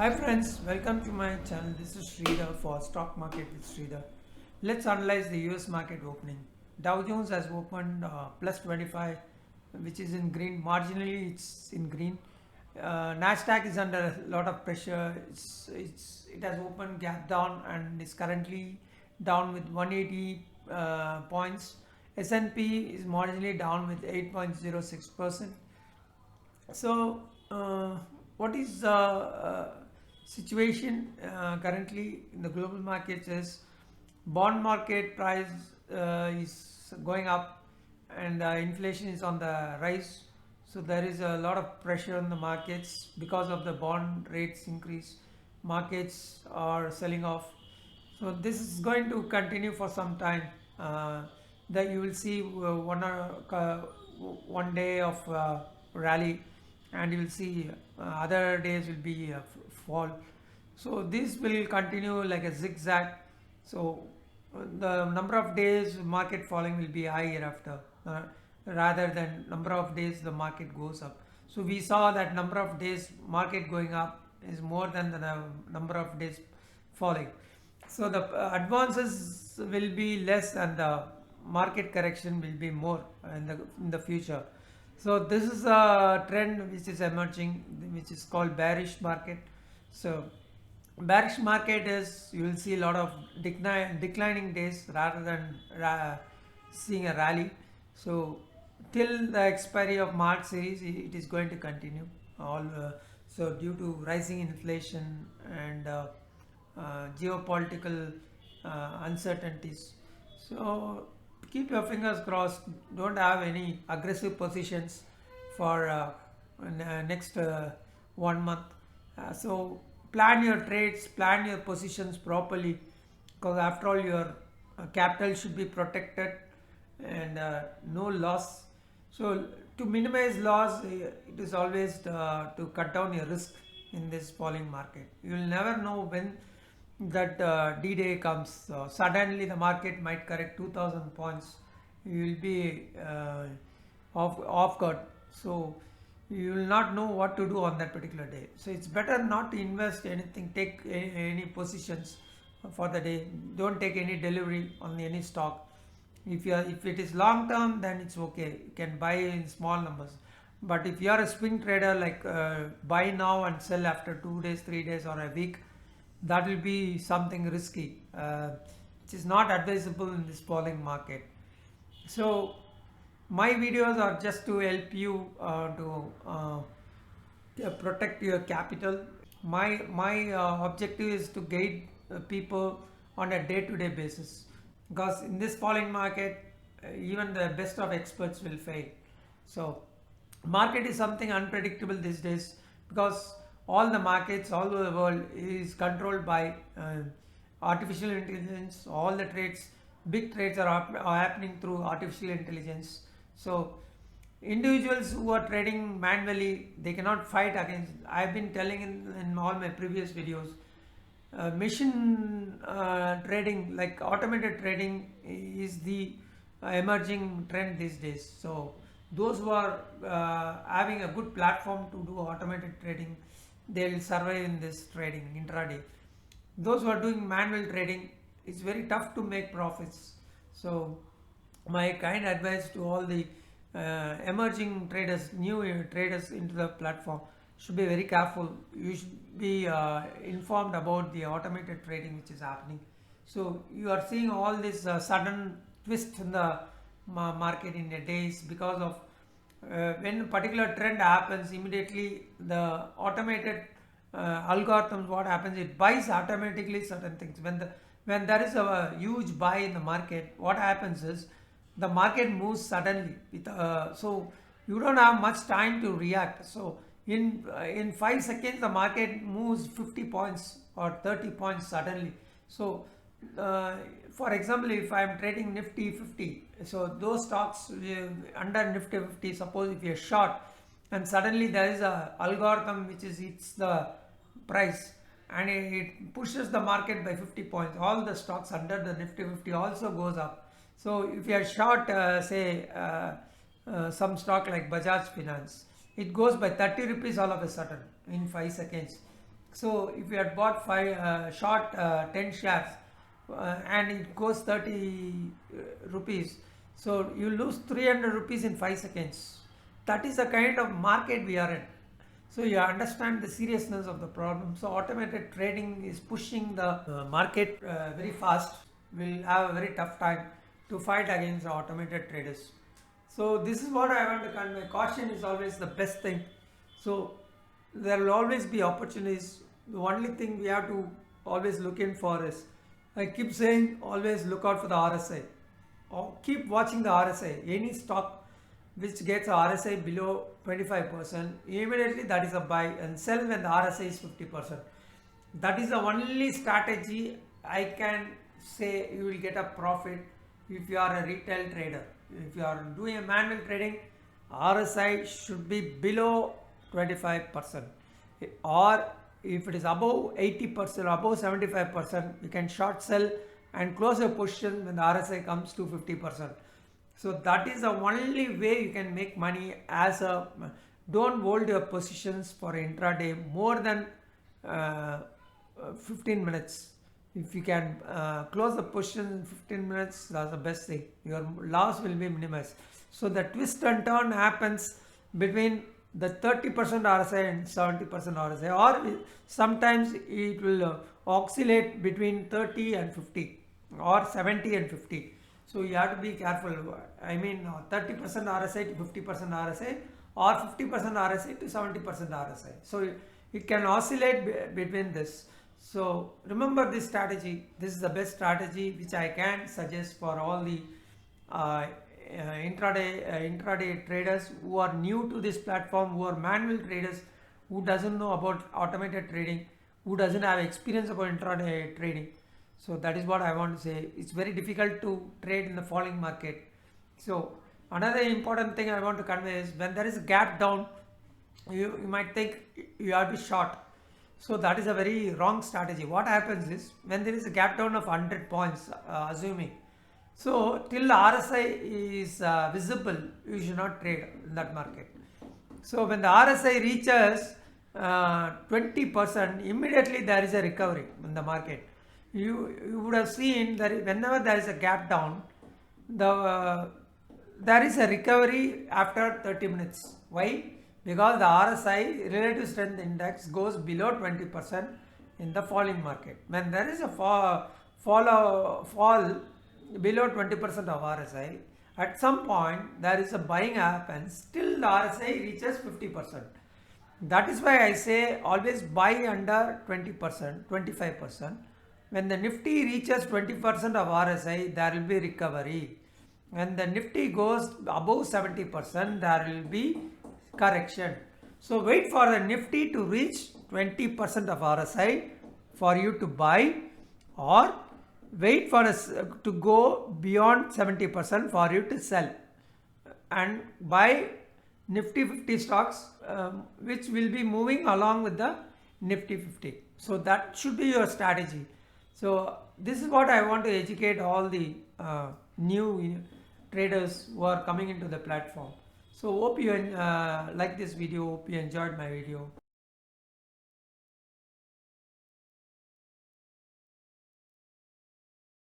Hi friends, welcome to my channel. This is Sridhar for Stock Market with Sridhar. Let's analyze the US market opening. Dow Jones has opened plus 25, which is in green. Marginally, it's in green. Nasdaq is under a lot of pressure. It has opened gap down and is currently down with 180 points. S&P is marginally down with 8.06%. So, what is the situation currently in the global markets is bond market price is going up and inflation is on the rise. So there is a lot of pressure on the markets because of the bond rates increase. Markets are selling off. So this is going to continue for some time. That you will see one day of rally, and you will see other days will be fall. So this will continue like a zigzag. So the number of days market falling will be high hereafter, rather than number of days the market goes up. So we saw that number of days market going up is more than the number of days falling. So the advances will be less and the market correction will be more in the future. So this is a trend which is emerging, which is called bearish market. So bearish market is you will see a lot of declining days rather than seeing a rally. So till the expiry of March series, it is going to continue. All so due to rising inflation and geopolitical uncertainties. So keep your fingers crossed. Don't have any aggressive positions for next 1 month. So plan your trades, plan your positions properly, because after all your capital should be protected and no loss. So to minimize loss, it is always to cut down your risk in this falling market. You will never know when that D-Day comes. So suddenly the market might correct 2000 points. You will be off guard. So you will not know what to do on that particular day. So it's better not to invest anything, take any positions for the day. Don't take any delivery on any stock. If it is long term, then it's okay. You can buy in small numbers. But if you are a swing trader, like buy now and sell after 2 days, 3 days, or a week, that will be something risky, which is not advisable in this falling market. So my videos are just to help you to protect your capital. My objective is to guide people on a day-to-day basis, because in this falling market, even the best of experts will fail. So market is something unpredictable these days, because all the markets all over the world is controlled by artificial intelligence. All the trades, big trades are happening through artificial intelligence. So individuals who are trading manually, they cannot fight against. I've been telling in all my previous videos, machine trading, like automated trading, is the emerging trend these days. So those who are having a good platform to do automated trading, they will survive in this trading intraday. Those who are doing manual trading, it's very tough to make profits. So my kind advice to all the emerging traders, new traders into the platform, should be very careful. You should be informed about the automated trading which is happening. So you are seeing all this sudden twist in the market in a days, because of when a particular trend happens, immediately the automated algorithms, what happens, it buys automatically certain things. When there is a huge buy in the market, what happens is the market moves suddenly with, so you don't have much time to react. So in 5 seconds the market moves 50 points or 30 points suddenly. So for example, if I am trading Nifty 50, so those stocks under Nifty 50, suppose if you are short and suddenly there is a algorithm which is it's the price, and it pushes the market by 50 points, all the stocks under the Nifty 50 also goes up. So if you are short, say some stock like Bajaj Finance, it goes by 30 rupees all of a sudden in 5 seconds. So if you had bought short 10 shares and it goes 30 rupees, so you lose 300 rupees in 5 seconds. That is the kind of market we are in. So you understand the seriousness of the problem. So automated trading is pushing the market very fast. We'll have a very tough time to fight against the automated traders. So this is what I want to convey. Caution is always the best thing. So there will always be opportunities. The only thing we have to always look in for is, I keep saying, always look out for the RSI. Or keep watching the RSI. Any stock which gets a RSI below 25%, immediately that is a buy, and sell when the RSI is 50%. That is the only strategy I can say you will get a profit if you are a retail trader. If you are doing a manual trading, RSI should be below 25%, or if it is above 80%, above 75%, you can short sell and close your position when the RSI comes to 50%. So that is the only way you can make money as a, don't hold your positions for intraday more than 15 minutes. If you can close the position in 15 minutes, that's the best thing. Your loss will be minimized. So the twist and turn happens between the 30% RSI and 70% RSI, or sometimes it will oscillate between 30 and 50 or 70 and 50. So you have to be careful. I mean 30% RSI to 50% RSI, or 50% RSI to 70% RSI. So it can oscillate between this. So remember this strategy. This is the best strategy which I can suggest for all the intraday traders who are new to this platform, who are manual traders, who doesn't know about automated trading, who doesn't have experience about intraday trading. So that is what I want to say. It's very difficult to trade in the falling market. So another important thing I want to convey is, when there is a gap down, you might think you have to be short. So that is a very wrong strategy. What happens is, when there is a gap down of 100 points, assuming, so till the RSI is visible, you should not trade in that market. So when the RSI reaches 20%, immediately there is a recovery in the market. You would have seen that whenever there is a gap down, there is a recovery after 30 minutes. Why? Because the RSI, relative strength index, goes below 20% in the falling market. When there is a fall below 20% of RSI, at some point there is a buying happens till the RSI reaches 50%. That is why I say always buy under 20%, 25%. When the Nifty reaches 20% of RSI, there will be recovery. When the Nifty goes above 70%, there will be correction. So wait for the Nifty to reach 20% of RSI for you to buy, or wait for us to go beyond 70% for you to sell, and buy Nifty 50 stocks which will be moving along with the Nifty 50. So that should be your strategy. So this is what I want to educate all the new traders who are coming into the platform. So hope you like this video, hope you enjoyed my video.